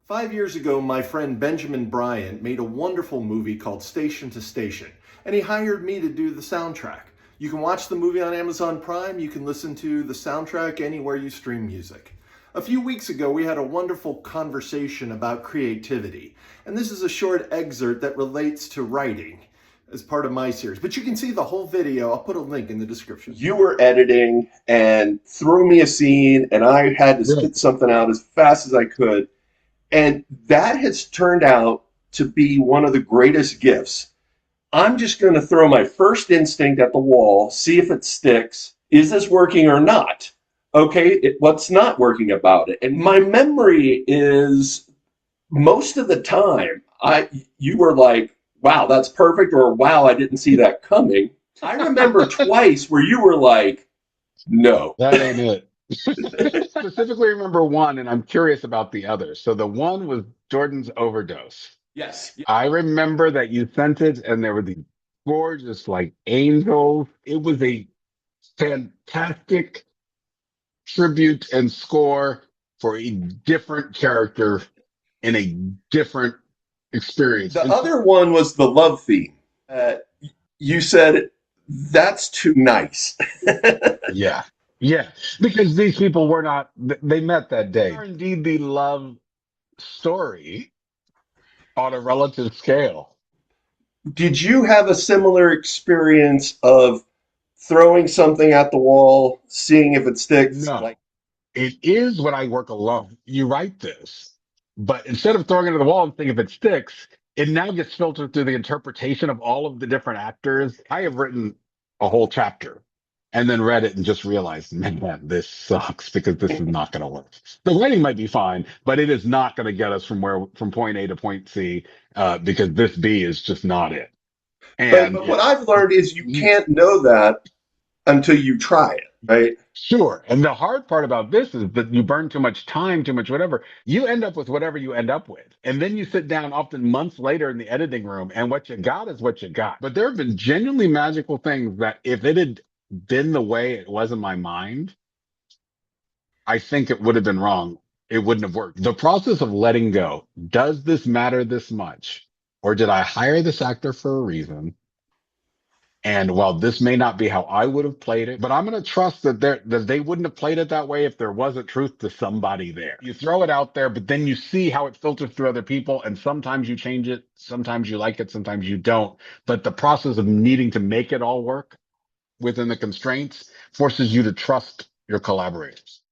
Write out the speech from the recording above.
5 years ago, my friend Benjamin Bryant made a wonderful movie called Station to Station, and he hired me to do the soundtrack. You can watch the movie on Amazon Prime. You can listen to the soundtrack anywhere you stream music. A few weeks ago, we had a wonderful conversation about creativity, and this is a short excerpt that relates to writing as part of my series. But you can see the whole video. I'll put a link in the description. You were editing and threw me a scene, and I had to Really? spit something out as fast as I could. And that has turned out to be one of the greatest gifts. I'm just going to throw my first instinct at the wall, see if it sticks. Is this working or not? Okay, what's not working about it? And my memory is most of the time, you were like, wow, that's perfect, or wow, I didn't see that coming. I remember twice where you were like, no. That ain't it. Specifically remember one, and I'm curious about the others. So the one was Jordan's overdose. Yes. I remember that you sent it, and there were these gorgeous, like angels. It was a fantastic tribute and score for a different character in a different experience. The And other one was the love theme. You said, that's too nice. yeah, yeah, because these people were not, they met that day. They are indeed the love story on a relative scale. Did you have a similar experience of throwing something at the wall, seeing if it sticks? No, it is when I work alone. You write this, but instead of throwing it at the wall and seeing if it sticks, it now gets filtered through the interpretation of all of the different actors. I have written a whole chapter and then read it and just realized, man, this sucks because this is not going to work. The writing might be fine, but it is not going to get us from point A to point C, because this B is just not it. But what I've learned is you can't know that until you try it, right? Sure. And the hard part about this is that you burn too much time, too much whatever. You end up with whatever you end up with. And then you sit down often months later in the editing room, and what you got is what you got. But there have been genuinely magical things that if it had been the way it was in my mind, I think it would have been wrong. It wouldn't have worked. The process of letting go. Does this matter this much? Or did I hire this actor for a reason? And while this may not be how I would have played it, but I'm going to trust that they wouldn't have played it that way if there wasn't truth to somebody there. You throw it out there, but then you see how it filters through other people. And sometimes you change it. Sometimes you like it. Sometimes you don't. But the process of needing to make it all work within the constraints forces you to trust your collaborators.